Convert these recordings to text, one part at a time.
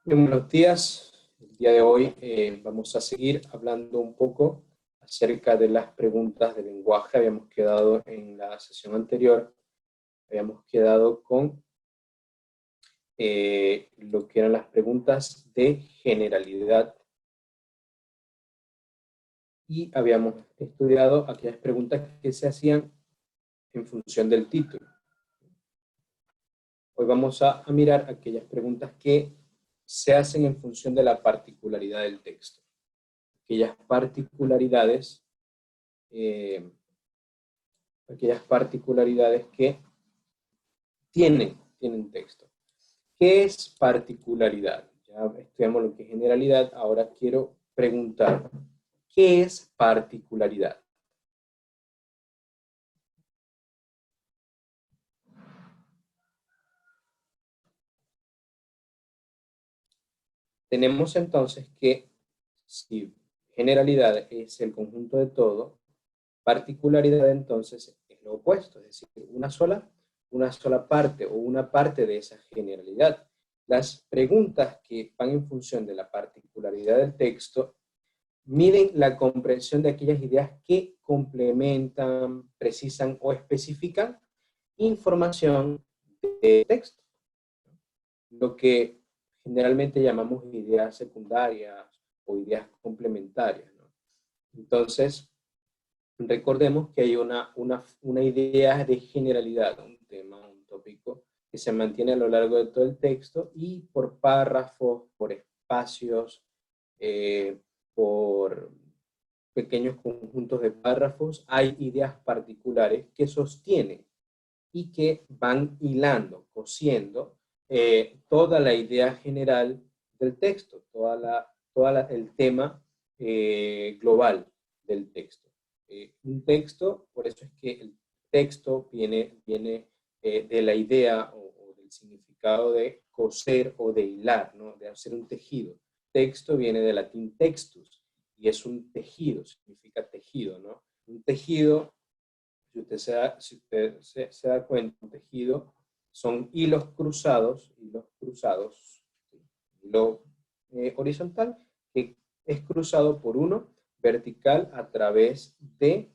Bien, buenos días. El día de hoy vamos a seguir hablando un poco acerca de las preguntas de lenguaje. Habíamos quedado en la sesión anterior, habíamos quedado con lo que eran las preguntas de generalidad y habíamos estudiado aquellas preguntas que se hacían en función del título. Hoy vamos a mirar aquellas preguntas que se hacen en función de la particularidad del texto. Aquellas particularidades que tienen texto. ¿Qué es particularidad? Ya estudiamos lo que es generalidad, ahora quiero preguntar, ¿qué es particularidad? Tenemos entonces que si generalidad es el conjunto de todo, particularidad entonces es lo opuesto, es decir, una sola parte o una parte de esa generalidad. Las preguntas que van en función de la particularidad del texto miden la comprensión de aquellas ideas que complementan, precisan o especifican información de texto, lo que generalmente llamamos ideas secundarias o ideas complementarias, ¿no? Entonces, recordemos que hay una idea de generalidad, un tema, un tópico, que se mantiene a lo largo de todo el texto y por párrafos, por espacios, por pequeños conjuntos de párrafos, hay ideas particulares que sostienen y que van hilando, cosiendo toda la idea general del texto, el tema global del texto. Un texto, por eso es que el texto viene de la idea o del significado de coser o de hilar, ¿no? De hacer un tejido. Texto viene del latín textus y es un tejido, significa tejido, ¿no? Un tejido, si usted se da cuenta, un tejido son hilos cruzados, ¿sí? Hilo horizontal que es cruzado por uno vertical a través de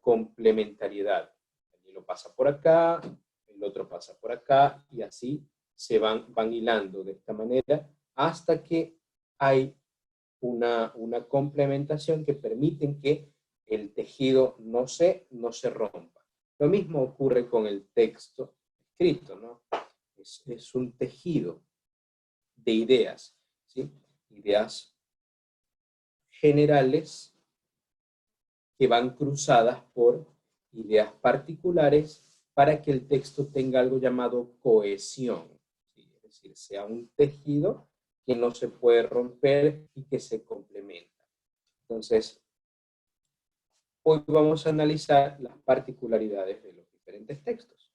complementariedad. El hilo pasa por acá, el otro pasa por acá y así se van hilando de esta manera hasta que hay una complementación que permiten que el tejido no se rompa. Lo mismo ocurre con el texto escrito, ¿no? Es un tejido de ideas, ¿sí? Ideas generales que van cruzadas por ideas particulares para que el texto tenga algo llamado cohesión, ¿sí? Es decir, sea un tejido que no se puede romper y que se complementa. Entonces, hoy vamos a analizar las particularidades de los diferentes textos.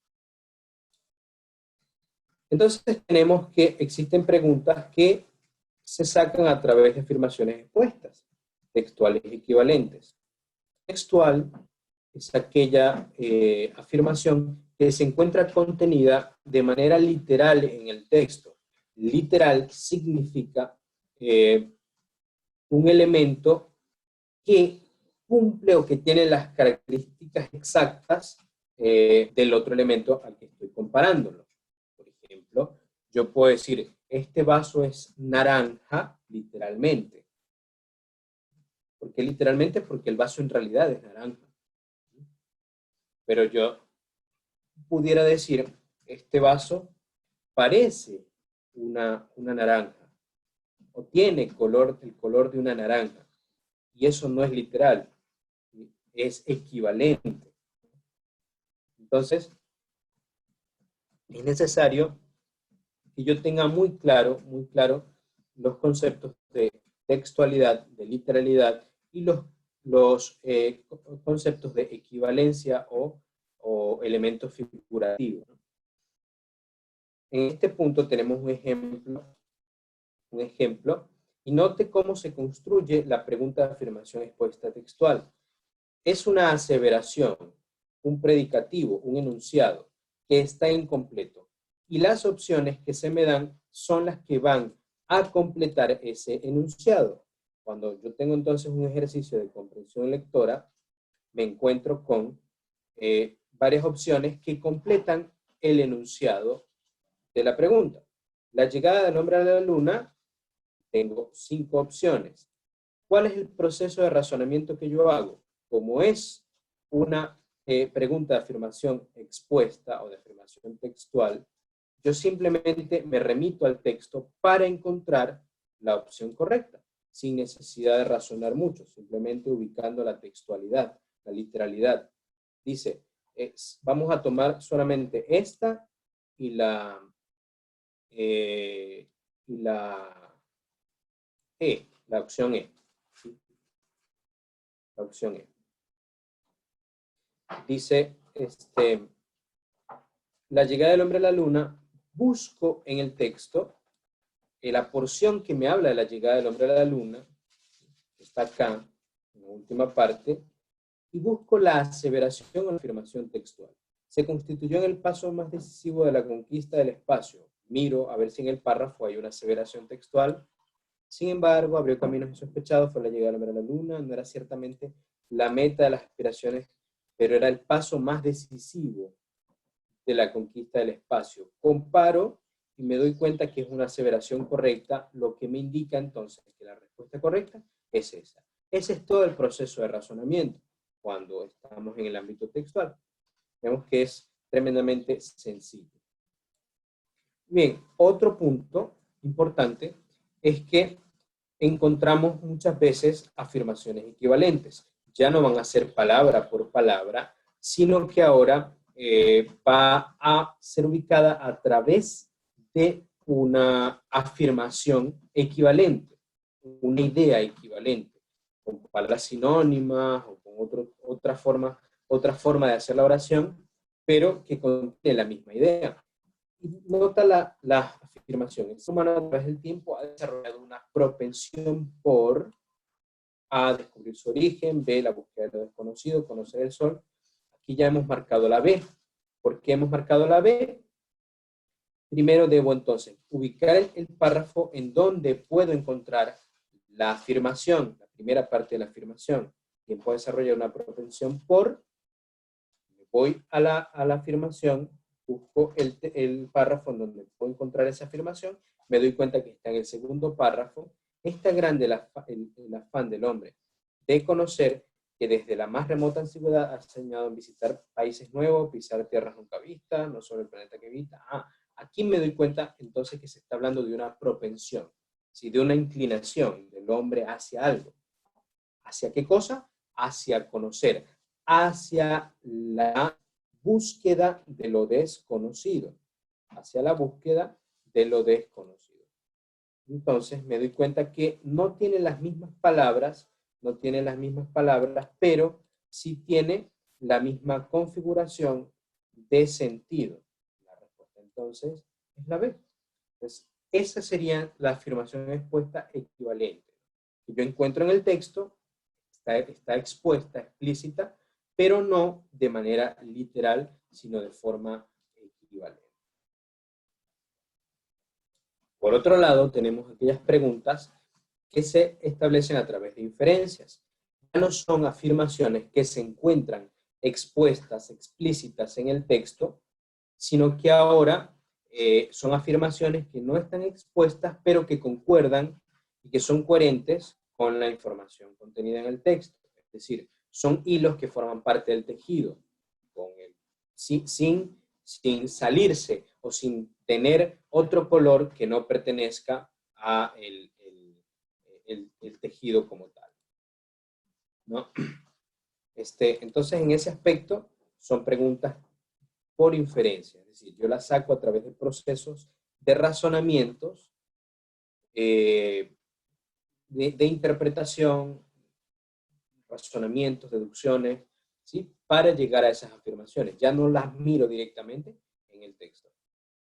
Entonces tenemos que existen preguntas que se sacan a través de afirmaciones expuestas, textuales equivalentes. Textual es aquella afirmación que se encuentra contenida de manera literal en el texto. Literal significa un elemento que cumple o que tiene las características exactas del otro elemento al que estoy comparándolo. Por ejemplo, yo puedo decir, este vaso es naranja, literalmente. ¿Por qué literalmente? Porque el vaso en realidad es naranja. Pero yo pudiera decir, este vaso parece una naranja o tiene el color de una naranja. Y eso no es literal, es equivalente. Entonces, es necesario que yo tenga muy claro los conceptos de textualidad, de literalidad y los conceptos de equivalencia o elementos figurativos. En este punto tenemos un ejemplo y note cómo se construye la pregunta de afirmación expuesta textual. Es una aseveración, un predicativo, un enunciado que está incompleto. Y las opciones que se me dan son las que van a completar ese enunciado. Cuando yo tengo entonces un ejercicio de comprensión lectora, me encuentro con varias opciones que completan el enunciado de la pregunta. La llegada del hombre a la luna, tengo 5 opciones. ¿Cuál es el proceso de razonamiento que yo hago? Como es una pregunta de afirmación expuesta o de afirmación textual, yo simplemente me remito al texto para encontrar la opción correcta, sin necesidad de razonar mucho, simplemente ubicando la textualidad, la literalidad. Dice, vamos a tomar solamente esta y la la opción E. ¿Sí? La opción E. Dice, la llegada del hombre a la luna, busco en el texto la porción que me habla de la llegada del hombre a la luna, que está acá, en la última parte, y busco la aseveración o la afirmación textual. Se constituyó en el paso más decisivo de la conquista del espacio. Miro a ver si en el párrafo hay una aseveración textual. Sin embargo, abrió caminos insospechados, fue la llegada del hombre a la luna, no era ciertamente la meta de las aspiraciones, pero era el paso más decisivo de la conquista del espacio. Comparo y me doy cuenta que es una aseveración correcta, lo que me indica entonces que la respuesta correcta es esa. Ese es todo el proceso de razonamiento cuando estamos en el ámbito textual. Vemos que es tremendamente sencillo. Bien, otro punto importante es que encontramos muchas veces afirmaciones equivalentes. Ya no van a ser palabra por palabra, sino que ahora va a ser ubicada a través de una afirmación equivalente, una idea equivalente, con palabras sinónimas o con otra forma de hacer la oración, pero que contiene la misma idea. Nota la afirmación. El ser humano a través del tiempo ha desarrollado una propensión por A, descubrir su origen, B, la búsqueda de lo desconocido, conocer el sol. Aquí ya hemos marcado la B. ¿Por qué hemos marcado la B? Primero debo entonces ubicar el párrafo en donde puedo encontrar la afirmación, la primera parte de la afirmación. Tiempo a desarrollar una propensión por, voy a la afirmación, busco el párrafo en donde puedo encontrar esa afirmación, me doy cuenta que está en el segundo párrafo. Es tan grande el afán del hombre de conocer que desde la más remota antigüedad ha soñado en visitar países nuevos, pisar tierras nunca vistas, no solo el planeta que habita. Aquí me doy cuenta entonces que se está hablando de una propensión, ¿sí? De una inclinación del hombre hacia algo. ¿Hacia qué cosa? Hacia conocer, hacia la búsqueda de lo desconocido, hacia la búsqueda de lo desconocido. Entonces me doy cuenta que no tiene las mismas palabras, pero sí tiene la misma configuración de sentido. La respuesta entonces es la B. Entonces, esa sería la afirmación expuesta equivalente. Que yo encuentro en el texto, está expuesta, explícita, pero no de manera literal, sino de forma equivalente. Por otro lado, tenemos aquellas preguntas que se establecen a través de inferencias. Ya no son afirmaciones que se encuentran expuestas, explícitas en el texto, sino que ahora son afirmaciones que no están expuestas, pero que concuerdan y que son coherentes con la información contenida en el texto. Es decir, son hilos que forman parte del tejido, sin salirse o sin tener otro color que no pertenezca a el tejido como tal, ¿no? Entonces, en ese aspecto, son preguntas por inferencia, es decir, yo las saco a través de procesos de razonamientos, de interpretación, razonamientos, deducciones, ¿sí? Para llegar a esas afirmaciones. Ya no las miro directamente en el texto.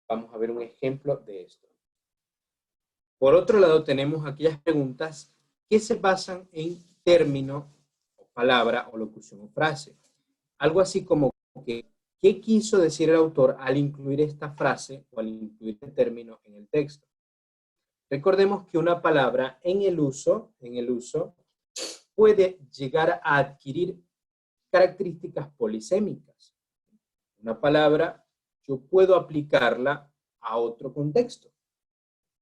Vamos a ver un ejemplo de esto. Por otro lado, tenemos aquellas preguntas que se basan en término, o palabra, o locución o frase. Algo así como que, ¿qué quiso decir el autor al incluir esta frase o al incluir el término en el texto? Recordemos que una palabra en el uso puede llegar a adquirir características polisémicas. Una palabra, yo puedo aplicarla a otro contexto,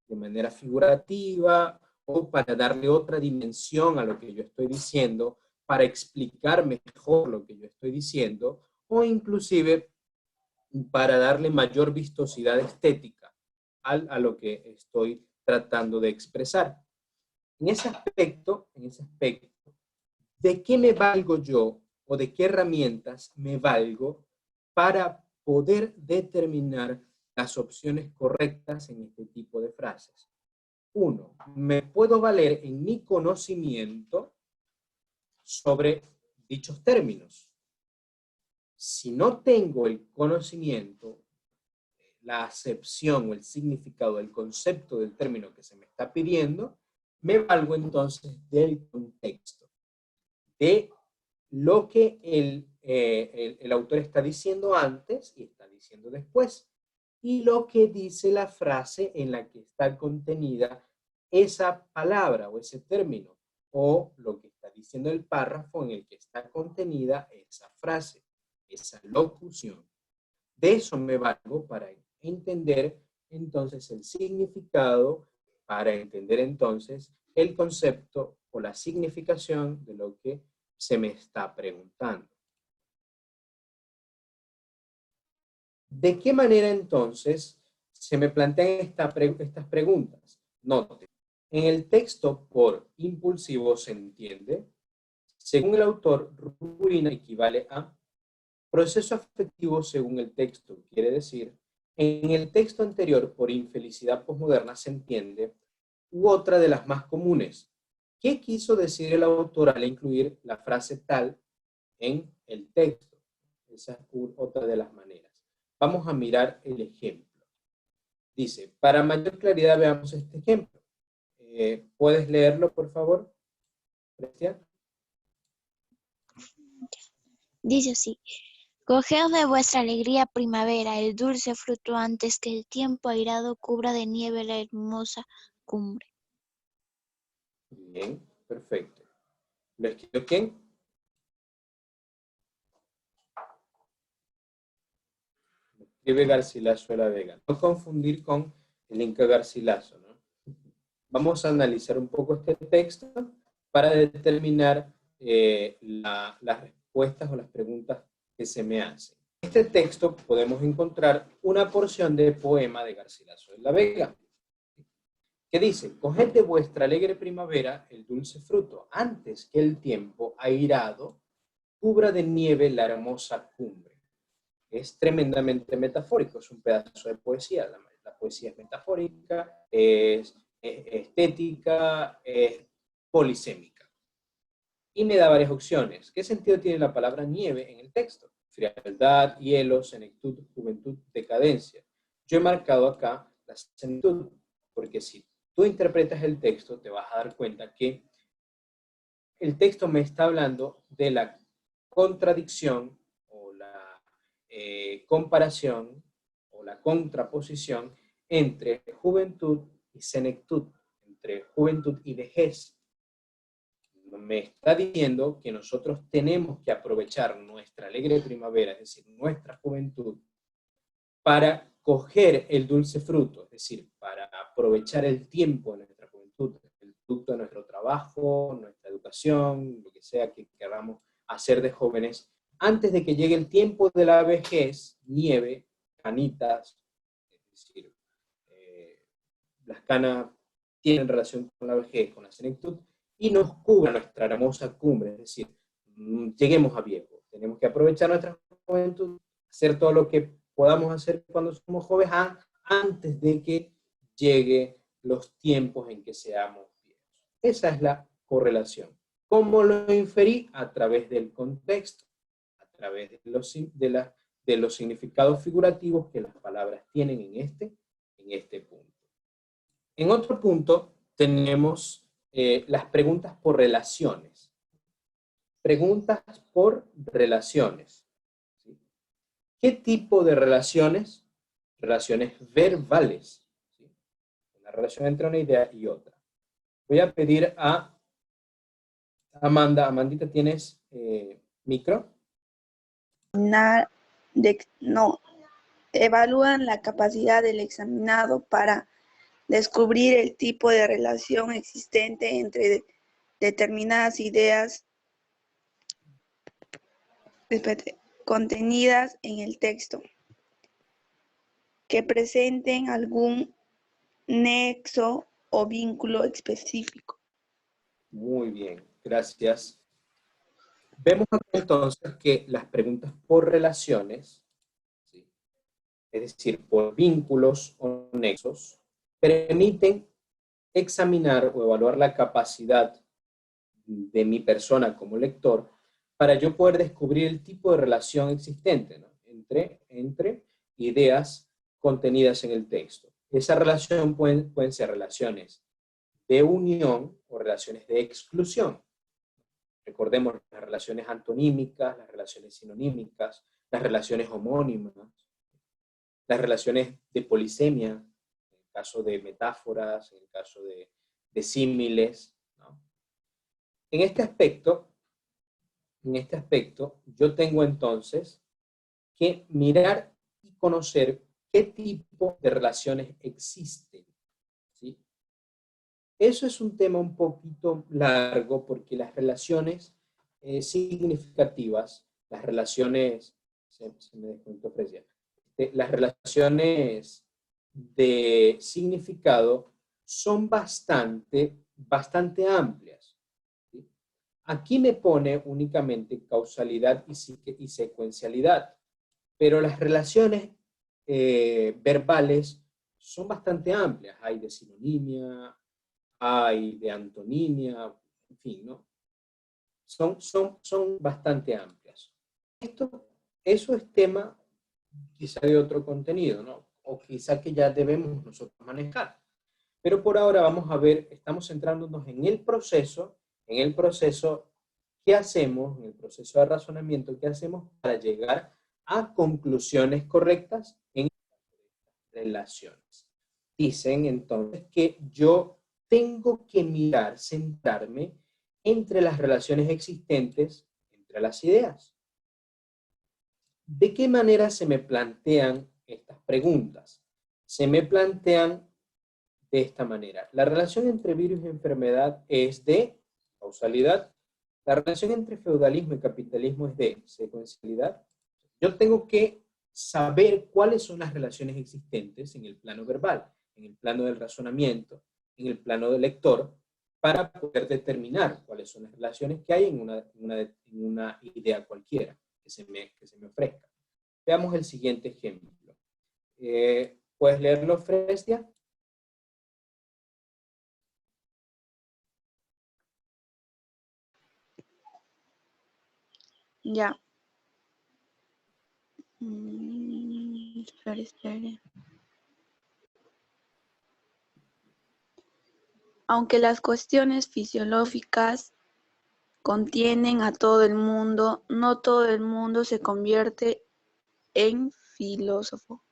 de manera figurativa o para darle otra dimensión a lo que yo estoy diciendo, para explicar mejor lo que yo estoy diciendo, o inclusive para darle mayor vistosidad estética a lo que estoy tratando de expresar. En ese aspecto, ¿de qué me valgo yo o de qué herramientas me valgo para poder determinar las opciones correctas en este tipo de frases? Uno, me puedo valer en mi conocimiento sobre dichos términos. Si no tengo el conocimiento, la acepción o el significado del concepto del término que se me está pidiendo, me valgo entonces del contexto, de lo que el autor está diciendo antes y está diciendo después, y lo que dice la frase en la que está contenida esa palabra o ese término, o lo que está diciendo el párrafo en el que está contenida esa frase, esa locución. De eso me valgo para entender entonces el significado, para entender entonces el concepto o la significación de lo que se me está preguntando. ¿De qué manera entonces se me plantean estas preguntas? Note, en el texto por impulsivo se entiende, según el autor, ruina equivale a proceso afectivo según el texto, quiere decir, en el texto anterior por infelicidad posmoderna se entiende, u otra de las más comunes. ¿Qué quiso decir el autor al incluir la frase tal en el texto? Esa es otra de las maneras. Vamos a mirar el ejemplo. Dice, para mayor claridad veamos este ejemplo. ¿Puedes leerlo, por favor, Cristian? Dice así: Coged de vuestra alegría primavera el dulce fruto antes que el tiempo airado cubra de nieve la hermosa cumbre. Bien, perfecto. ¿Lo escribió quién? Escribe Garcilaso de la Vega. No confundir con el Inca Garcilaso, ¿no? Vamos a analizar un poco este texto para determinar las respuestas o las preguntas que se me hacen. En este texto podemos encontrar una porción de poema de Garcilaso de la Vega, que dice, coged de vuestra alegre primavera el dulce fruto, antes que el tiempo airado cubra de nieve la hermosa cumbre. Es tremendamente metafórico, es un pedazo de poesía, la poesía es metafórica, es estética, es polisémica. Y me da varias opciones. ¿Qué sentido tiene la palabra nieve en el texto? Frialdad, hielo, senectud, juventud, decadencia. Yo he marcado acá la senectud, porque si tú interpretas el texto, te vas a dar cuenta que el texto me está hablando de la contradicción o la comparación o la contraposición entre juventud y senectud, entre juventud y vejez. Me está diciendo que nosotros tenemos que aprovechar nuestra alegre primavera, es decir, nuestra juventud, para coger el dulce fruto, es decir, para aprovechar el tiempo de nuestra juventud, el fruto de nuestro trabajo, nuestra educación, lo que sea que queramos hacer de jóvenes, antes de que llegue el tiempo de la vejez, nieve, canitas, es decir, las canas tienen relación con la vejez, con la senectud, y nos cubra nuestra hermosa cumbre, es decir, lleguemos a viejo. Tenemos que aprovechar nuestra juventud, hacer todo lo que podamos hacer cuando somos jóvenes antes de que llegue los tiempos en que seamos viejos. Esa es la correlación. ¿Cómo lo inferí? A través del contexto, a través de los significados figurativos que las palabras tienen en este punto. En otro punto tenemos las preguntas por relaciones. Preguntas por relaciones. ¿Sí? ¿Qué tipo de relaciones? Relaciones verbales. ¿Sí? Una relación entre una idea y otra. Voy a pedir a Amanda. Amandita, ¿tienes micro? No, evalúan la capacidad del examinado para descubrir el tipo de relación existente entre determinadas ideas contenidas en el texto, que presenten algún nexo o vínculo específico. Muy bien, gracias. Vemos entonces que las preguntas por relaciones, ¿sí?, es decir, por vínculos o nexos, permiten examinar o evaluar la capacidad de mi persona como lector para yo poder descubrir el tipo de relación existente, ¿no?, entre ideas contenidas en el texto. Esa relación pueden ser relaciones de unión o relaciones de exclusión. Recordemos las relaciones antonímicas, las relaciones sinonímicas, las relaciones homónimas, las relaciones de polisemia, en el caso de metáforas, en el caso de símiles, ¿no? En este aspecto, yo tengo entonces que mirar y conocer qué tipo de relaciones existen, ¿sí? Eso es un tema un poquito largo porque las relaciones significativas, las relaciones, se me desconectó Fresia, las relaciones de significado son bastante amplias, ¿sí? Aquí me pone únicamente causalidad y secuencialidad, pero las relaciones verbales son bastante amplias. Hay de sinonimia, hay de antonimia, en fin, ¿no? Son bastante amplias. Eso es tema quizá de otro contenido, ¿no? O quizá que ya debemos nosotros manejar. Pero por ahora vamos a ver, estamos centrándonos en el proceso, ¿qué hacemos? En el proceso de razonamiento, ¿qué hacemos para llegar a conclusiones correctas en relaciones? Dicen entonces que yo tengo que mirar, centrarme entre las relaciones existentes entre las ideas. ¿De qué manera se me plantean estas preguntas? Se me plantean de esta manera. La relación entre virus y enfermedad es de causalidad. La relación entre feudalismo y capitalismo es de secuencialidad. Yo tengo que saber cuáles son las relaciones existentes en el plano verbal, en el plano del razonamiento, en el plano del lector, para poder determinar cuáles son las relaciones que hay en una idea cualquiera que se me ofrezca. Veamos el siguiente ejemplo. ¿Puedes leerlo, Fresia? Ya. Aunque las cuestiones fisiológicas contienen a todo el mundo, no todo el mundo se convierte en filósofo.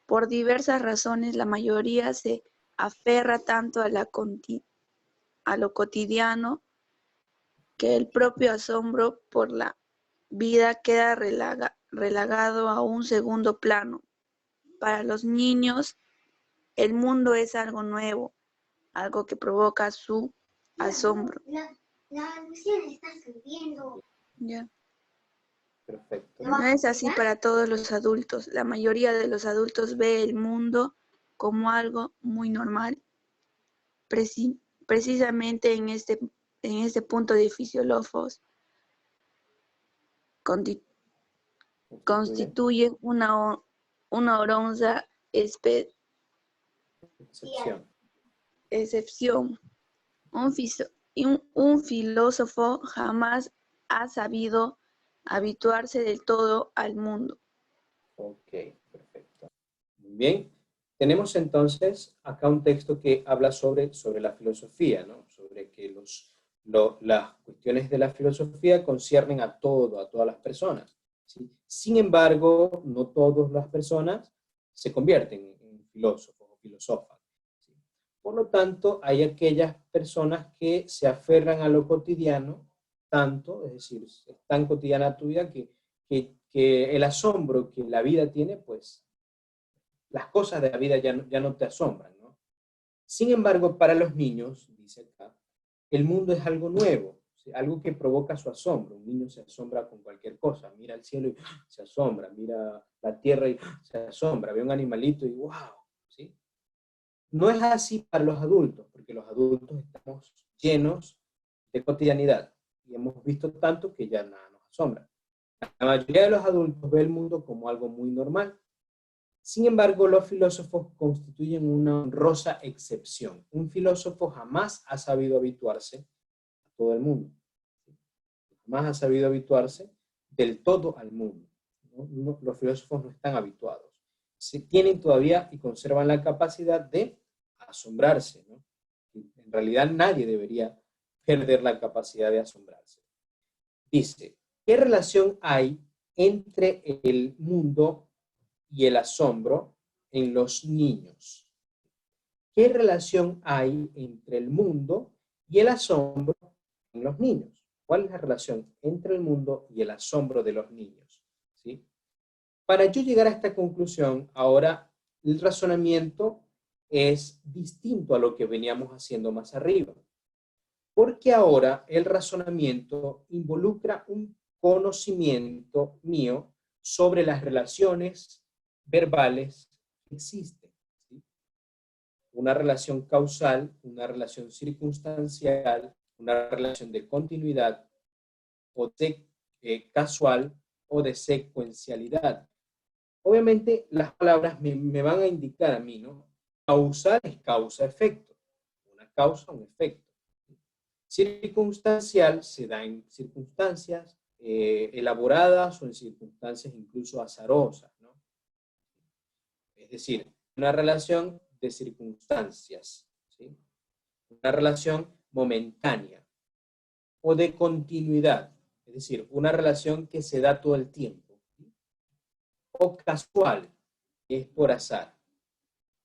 Por diversas razones, la mayoría se aferra tanto a lo cotidiano que el propio asombro por la vida queda relegado a un segundo plano. Para los niños, el mundo es algo nuevo, algo que provoca su asombro. La Lucía está escribiendo. Ya. Perfecto. No es así para todos los adultos. La mayoría de los adultos ve el mundo como algo muy normal. Precisamente en este punto de fisiólogos constituyen una honrosa excepción. Un filósofo jamás ha sabido habituarse del todo al mundo. Ok, perfecto. Muy bien. Tenemos entonces acá un texto que habla sobre la filosofía, ¿no? Sobre que las cuestiones de la filosofía conciernen a todas las personas, ¿sí? Sin embargo, no todas las personas se convierten en filósofos o filósofas, ¿sí? Por lo tanto, hay aquellas personas que se aferran a lo cotidiano tanto, es decir, es tan cotidiana tu vida que el asombro que la vida tiene, pues las cosas de la vida ya no te asombran, ¿no? Sin embargo, para los niños, dice acá, el mundo es algo nuevo, ¿sí? Algo que provoca su asombro. Un niño se asombra con cualquier cosa, mira el cielo y se asombra, mira la tierra y se asombra, ve un animalito y wow, ¿sí? No es así para los adultos, porque los adultos estamos llenos de cotidianidad y hemos visto tanto que ya nada nos asombra. La mayoría de los adultos ve el mundo como algo muy normal. Sin embargo, los filósofos constituyen una honrosa excepción. Un filósofo jamás ha sabido habituarse a todo el mundo. Jamás ha sabido habituarse del todo al mundo. Los filósofos no están habituados. Se tienen todavía y conservan la capacidad de asombrarse, ¿no? En realidad nadie debería perder la capacidad de asombrarse. Dice, ¿qué relación hay entre el mundo y el asombro en los niños? ¿Qué relación hay entre el mundo y el asombro en los niños? ¿Cuál es la relación entre el mundo y el asombro de los niños? ¿Sí? Para yo llegar a esta conclusión, ahora el razonamiento es distinto a lo que veníamos haciendo más arriba. Porque ahora el razonamiento involucra un conocimiento mío sobre las relaciones verbales que existen, ¿sí? Una relación causal, una relación circunstancial, una relación de continuidad o de casual o de secuencialidad. Obviamente las palabras me van a indicar a mí, ¿no? Causal es causa-efecto, una causa, un efecto. Circunstancial se da en circunstancias elaboradas o en circunstancias incluso azarosas, ¿no? Es decir, una relación de circunstancias, ¿sí? Una relación momentánea o de continuidad, es decir, una relación que se da todo el tiempo, ¿sí? O casual, que es por azar,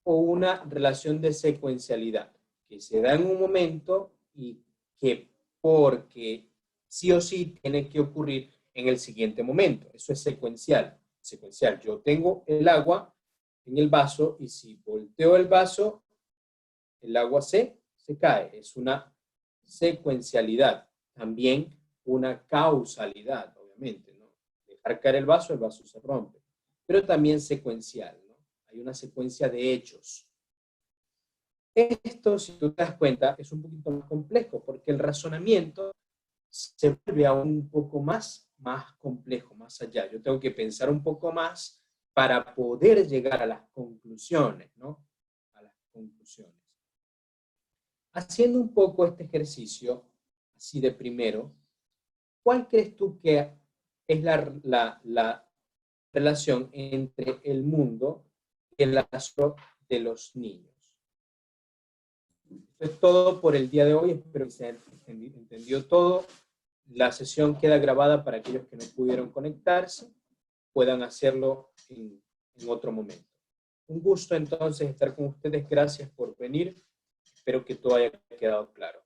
o una relación de secuencialidad, que se da en un momento y que porque sí o sí tiene que ocurrir en el siguiente momento. Eso es secuencial. Secuencial. Yo tengo el agua en el vaso y si volteo el vaso, el agua se cae. Es una secuencialidad. También una causalidad, obviamente, ¿no? Dejar caer el vaso se rompe. Pero también secuencial, ¿no? Hay una secuencia de hechos. Esto, si tú te das cuenta, es un poquito más complejo, porque el razonamiento se vuelve aún un poco más complejo, más allá. Yo tengo que pensar un poco más para poder llegar a las conclusiones, ¿no? A las conclusiones. Haciendo un poco este ejercicio, así de primero, ¿cuál crees tú que es la relación entre el mundo y el asombro de los niños? Eso es todo por el día de hoy. Espero que se haya entendido todo. La sesión queda grabada para aquellos que no pudieron conectarse, puedan hacerlo en otro momento. Un gusto entonces estar con ustedes. Gracias por venir. Espero que todo haya quedado claro.